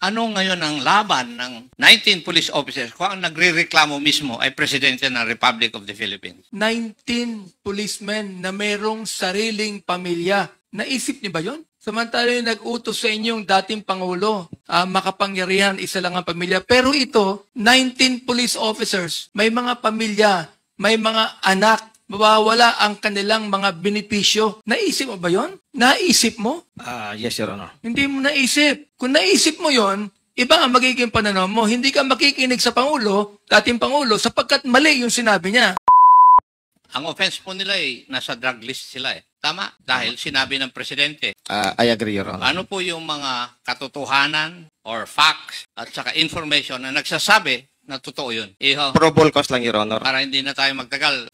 Ano ngayon ang laban ng 19 police officers kung ang nagrereklamo mismo ay Presidente ng Republic of the Philippines? 19 policemen na mayroong sariling pamilya. Naisip niyo ba yun? Samantala yung nag-utos sa inyong dating Pangulo, makapangyarihan, isa lang ang pamilya. Pero ito, 19 police officers, may mga pamilya, may mga anak, mawawala ang kanilang mga benepisyo. Naisip mo ba yon? Naisip mo? Yes, Your Honor. Hindi mo naisip. Kung naisip mo yon, iba ang magiging pananaw mo. Hindi ka makikinig sa Pangulo, dating Pangulo, sapagkat mali yung sinabi niya. Ang offense po nila ay nasa drug list sila eh. Tama? Dahil sinabi ng Presidente. I agree, Your Honor. Ano po yung mga katotohanan or facts at saka information na nagsasabi na totoo yun? Iho, Probable cause lang, Your Honor. para hindi na tayo magtagal,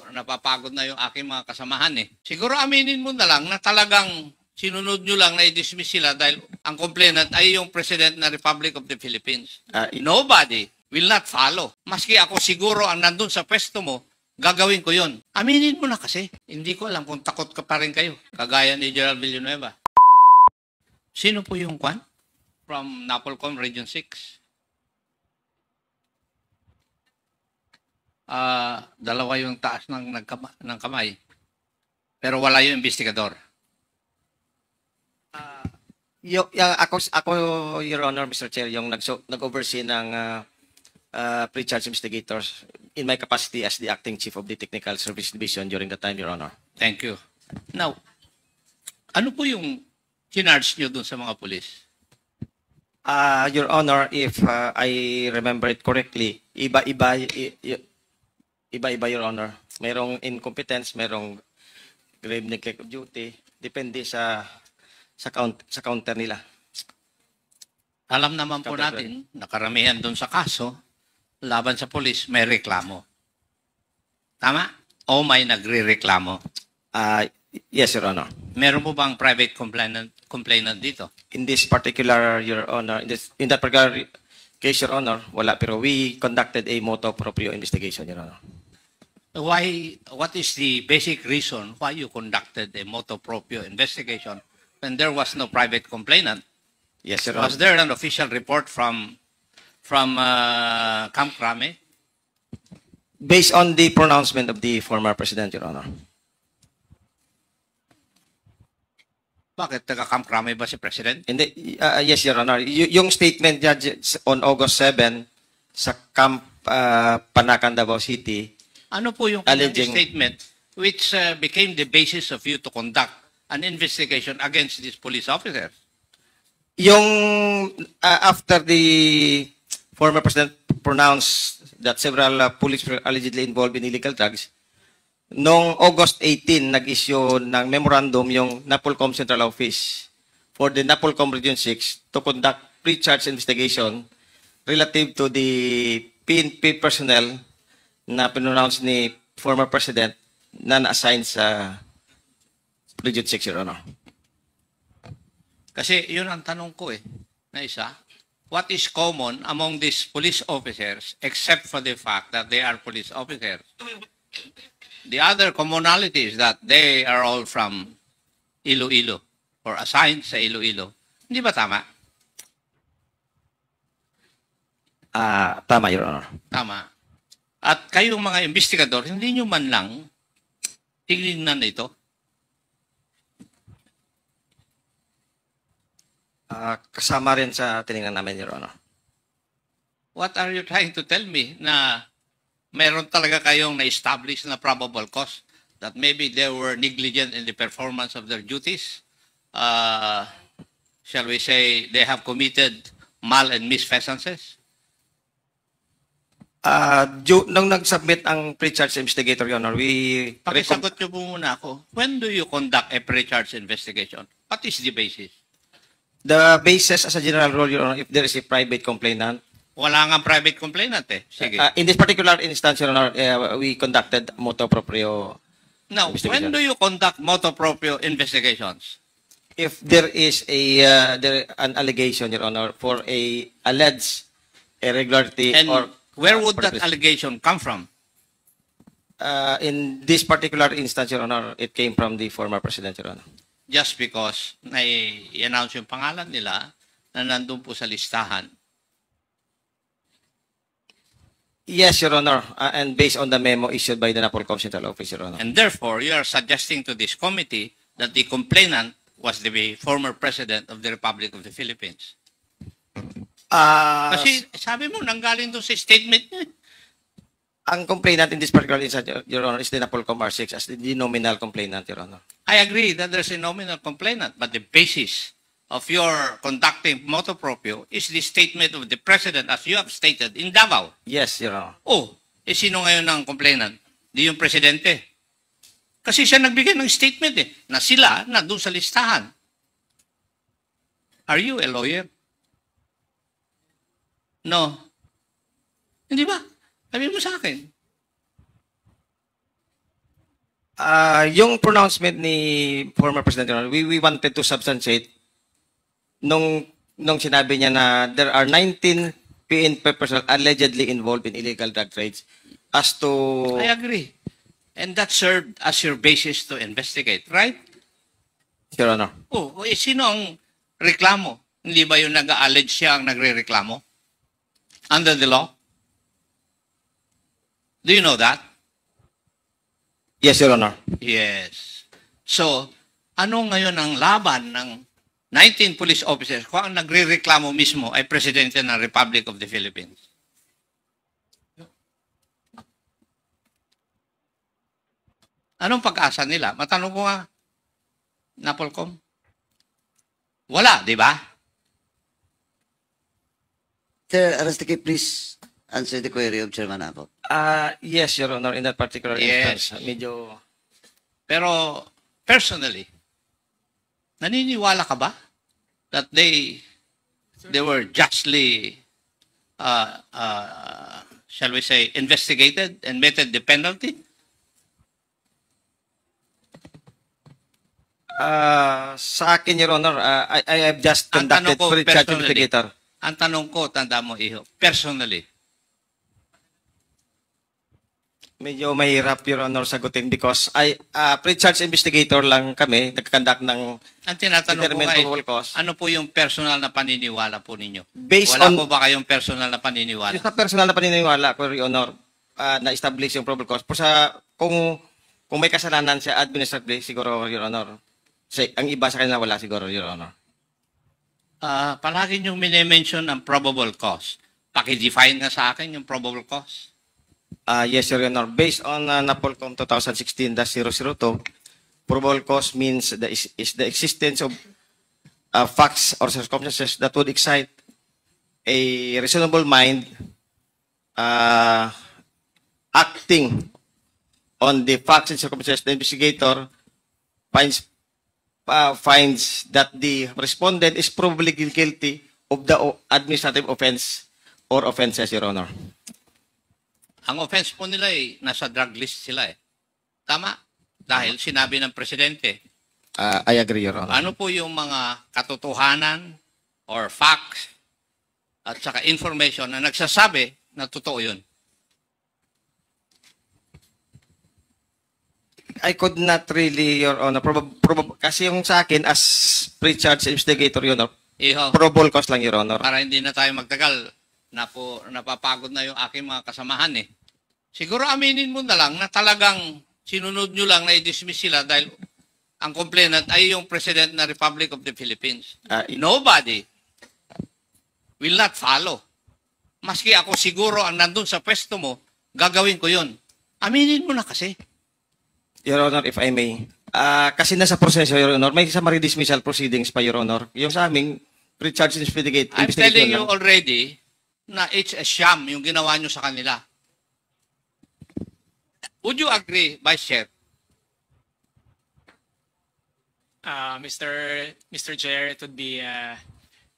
napapagod na yung aking mga kasamahan eh. Siguro aminin mo na lang na talagang sinunod nyo lang na i-dismiss sila dahil ang complainant ay yung President ng Republic of the Philippines. Nobody will not follow. Maski ako siguro ang nandun sa pwesto mo, gagawin ko yon. Aminin mo na kasi. Hindi ko alam kung takot ka pa rin kayo. Kagaya ni Gerald Villanueva. Sino po yung kwan? From Napolcom Region 6. Dalawa yung taas ng kamay. Pero wala yung investigador. Ako, Your Honor, Mr. Chair, yung nag-oversee ng pre-charge investigators in my capacity as the acting chief of the Technical Service Division during that time, Your Honor. Thank you. Now, ano po yung chinarge nyo dun sa mga pulis? Your Honor, if I remember it correctly, iba-iba, Your Honor. Mayroong incompetence, mayroong grave neglect of duty, depende sa counter nila. Alam naman po natin, nakaramihan dun sa kaso, laban sa pulis, may reklamo. Tama? O may nagre-reklamo? Yes, Your Honor. Meron po bang private complainant dito? In this particular, Your Honor, in that particular case, Your Honor, wala. Pero we conducted a motu proprio investigation, Your Honor. What is the basic reason why you conducted a motu proprio investigation when there was no private complainant? Yes, Your Honor. Was there an official report from Camp Crame? Based on the pronouncement of the former President, Your Honor. Bakit taga-Camp Crame ba si President? Hindi, yes, Your Honor. Yung statement niya on August 7 sa Camp Panacan, Davao City, ano po yung statement which became the basis of you to conduct an investigation against these police officers? Yung after the former President pronounced that several police were allegedly involved in illegal drugs, noong August 18, nag-issue ng memorandum yung Napolcom Central Office for the Napolcom Region 6 to conduct pre-charge investigation relative to the PNP personnel na pinonounce ni former President na na-assign sa Region 6, Your Honor. Kasi yun ang tanong ko na isa. What is common among these police officers except for the fact that they are police officers? The other commonality is that they are all from Iloilo or assigned sa Iloilo. Hindi ba tama? Tama, Your Honor. Tama. At kayong mga investigador, hindi nyo man lang tingnan ito? Kasama rin sa tinignan namin, Your Honor. What are you trying to tell me? Na meron talaga kayong na-establish na probable cause that maybe they were negligent in the performance of their duties? Shall we say they have committed mal and misfeasance? Nung nag-submit ang pre-charge investigator, Your Honor, pakisagot nyo po muna ako. When do you conduct a pre-charge investigation? What is the basis? The basis as a general rule, Your Honor, if there is a private complainant. Wala nga private complainant Sige. In this particular instance, Your Honor, we conducted motu proprio. Now, when do you conduct motu proprio investigations? If there is an allegation, Your Honor, for a alleged irregularity And or where would that allegation come from? In this particular instance, Your Honor, it came from the former President, Your Honor. Just because na-announce yung pangalan nila, na nandun po sa listahan. Yes, Your Honor. And based on the memo issued by the NAPOLCOM Central Office, Your Honor. And therefore, you are suggesting to this committee that the complainant was the former president of the Republic of the Philippines. Kasi sabi mo, nanggaling doon sa statement niya. Ang complainant in this particular instance, Your Honor, is the NAPOLCOM R6 as the nominal complainant, Your Honor. I agree that there's a nominal complainant, but the basis of your conducting motu proprio is the statement of the president as you have stated in Davao. Yes, Your Honor. Oh, sino ngayon ang complainant? Di yung presidente. Kasi siya nagbigay ng statement na sila na doon sa listahan. Are you a lawyer? No. Hindi ba? Sabi mo sa akin. Yung pronouncement ni former President, Your Honor, we wanted to substantiate nung sinabi niya na there are 19 PNP personnel allegedly involved in illegal drug trades as to... I agree. And that served as your basis to investigate, right? Your Honor. Oh, sino ang reklamo? Hindi ba yung nag-allege siya ang nagre-reklamo? Under the law? Do you know that? Yes, Your Honor. Yes. So, ano ngayon ang laban ng 19 police officers kung ang nagre-reklamo mismo ay Presidente ng Republic of the Philippines? Anong pag-asa nila? Matanong ko nga, Napolcom. Wala, di ba? Sir Aristide, please answer the query of Chairman Apo. Yes, Your Honor, in that particular Yes. instance, medyo... Pero, personally, naniniwala ka ba that they were justly, shall we say, investigated and meted the penalty? Sa akin, Your Honor, I have just Ang tanong conducted ko, pre-charge personally. investigator. Ang tanong ko, tanda mo, Iho, personally, Medyo mahirap, Your Honor, sagutin because pre-charge investigator lang kami, nagkakandak ng ang tinatanong ko determined ay, probable cause. ano po yung personal na paniniwala po ninyo? Based Wala on- po ba kayong personal na paniniwala? Yung sa personal na paniniwala ko, Your Honor, na-establish yung probable cause. Kung may kasalanan siya administratively, siguro, Your Honor. Ang iba sa kanila wala siguro, Your Honor. Palagi niyong minimension ang probable cause. Paki-define nga sa akin yung probable cause. Yes, Your Honor. Based on NAPOLCOM 2016-002, probable cause means is the existence of facts or circumstances that would excite a reasonable mind acting on the facts and circumstances. The investigator finds that the respondent is probably guilty of the administrative offense or offenses, Your Honor. Ang offense po nila ay nasa drug list sila eh. Tama? Dahil sinabi ng presidente. I agree, Your Honor. Ano po yung mga katotohanan or facts at saka information na nagsasabi na totoo yun? I could not really, Your Honor. Kasi yung sa akin, as pre-charge investigator, Your Honor, Iho, probable cause lang, Your Honor. para hindi na tayo magtagal, napapagod na yung aking mga kasamahan eh. Siguro aminin mo na lang na talagang sinunod nyo lang na i-dismiss sila dahil ang complainant ay yung President ng Republic of the Philippines. Nobody will not follow. Maski ako siguro ang nandun sa pwesto mo, gagawin ko yun. Aminin mo na kasi. Your Honor, if I may. Kasi nasa proseso, Your Honor, may summary dismissal proceedings pa, Your Honor. Yung sa aming pre-charge investigation I'm telling you lang. already na it's a sham yung ginawa nyo sa kanila. Would you agree, Vice Chair? Mr. Chair, it would be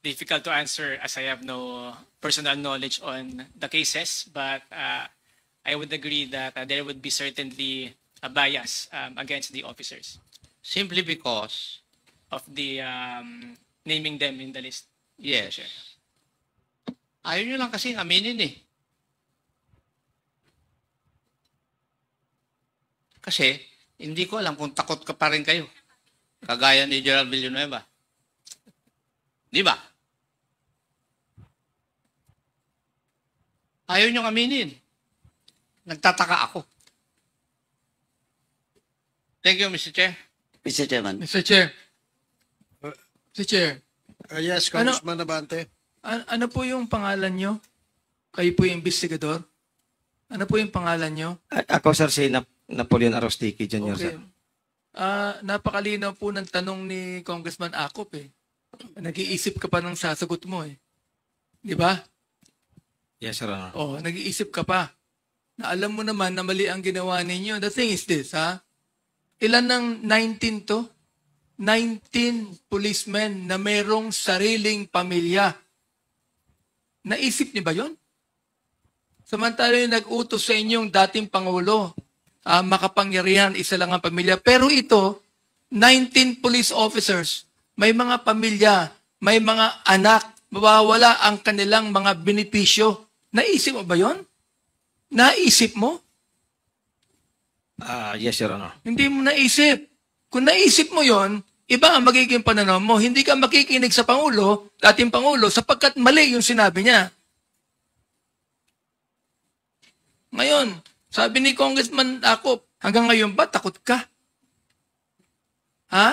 difficult to answer as I have no personal knowledge on the cases, but I would agree that there would be certainly a bias against the officers Simply because, of the naming them in the list. Mr. yes, Chair. ayaw nyo lang kasi aminin eh. Kasi, hindi ko alam kung takot ka pa rin kayo. Kagaya ni Gerald Villanueva. Di ba? Ayaw niyong aminin. Nagtataka ako. Thank you, Mr. Chair. Mr. Chairman. Mr. Chair. Mr. Chair, Yes, Congressman Abante. ano po yung pangalan nyo? Kayo po yung investigador? Ano po yung pangalan nyo? Ako, sir, si Napoleon Arostiki Jr., Okay. sir. Napakalinaw po ng tanong ni Congressman Acop eh. Nag-iisip ka pa ng sasagot mo eh. Di ba? Yes, Your Honor. Oh, nag-iisip ka pa. Na alam mo naman na mali ang ginawa ninyo. The thing is this, ha? Ilan ng 19 to? 19 policemen na merong sariling pamilya. Naisip niyo ba yon? Samantala yung nag-utos sa inyong dating Pangulo, makapangyarihan, isa lang ang pamilya. Pero ito, 19 police officers, may mga pamilya, may mga anak, mawawala ang kanilang mga benepisyo. Naisip mo ba yon? Naisip mo? Yes, Your Honor. Hindi mo naisip. Kung naisip mo yon, iba ang magiging pananaw mo. Hindi ka makikinig sa Pangulo, dating Pangulo, sapagkat mali yung sinabi niya. Ngayon, sabi ni Congressman Acop, hanggang ngayon ba takot ka? Ha?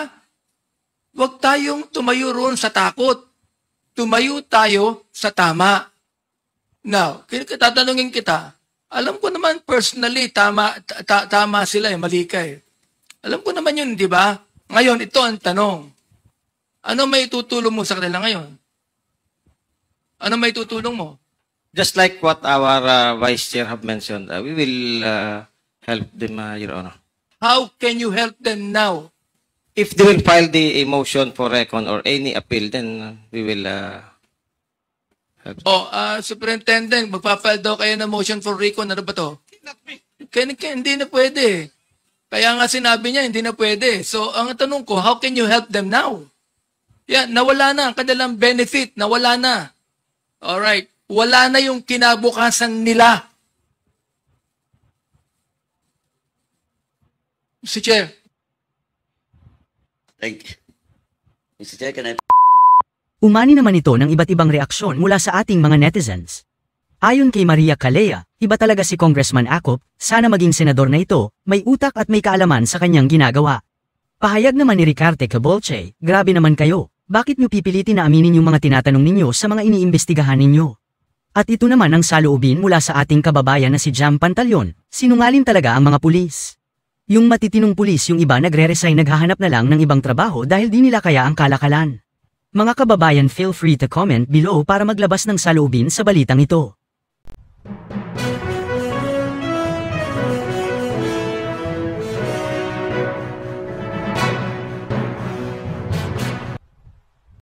Huwag tayong tumayo roon sa takot. Tumayo tayo sa tama. Now, tatanungin kita, alam ko naman personally, tama sila eh, mali ka eh. Alam ko naman yun, di ba? Ngayon, ito ang tanong. Ano may tutulong mo sa kanila ngayon? Ano may tutulong mo? Just like what our Vice Chair have mentioned, we will help them, Your Honor. How can you help them now? If they will file the motion for recon or any appeal, then we will help. Superintendent, magpa-file daw kayo ng motion for recon. Ano ba to? Hindi na pwede. Kaya nga sinabi niya, hindi na pwede. So, ang tanong ko, how can you help them now? Yan, nawala na ang kanilang benefit. Nawala na. Alright. Wala na yung kinabukasan nila. Mr. Chair. Thank you. Mr. Chair, can I... Umani naman ito ng iba't ibang reaksyon mula sa ating mga netizens. Ayon kay Maria Calea, iba talaga si Congressman Acop, sana maging senador na ito, may utak at may kaalaman sa kanyang ginagawa. Pahayag naman ni Ricarte Cabolche, grabe naman kayo, bakit niyo pipilitin na aminin yung mga tinatanong ninyo sa mga iniimbestigahan ninyo? At ito naman ang saloobin mula sa ating kababayan na si Jam Pantalyon, sinungaling talaga ang mga pulis. Yung matitinong pulis yung iba nagre-resign naghahanap na lang ng ibang trabaho dahil di nila kaya ang kalakalan. Mga kababayan, feel free to comment below para maglabas ng saloobin sa balitang ito.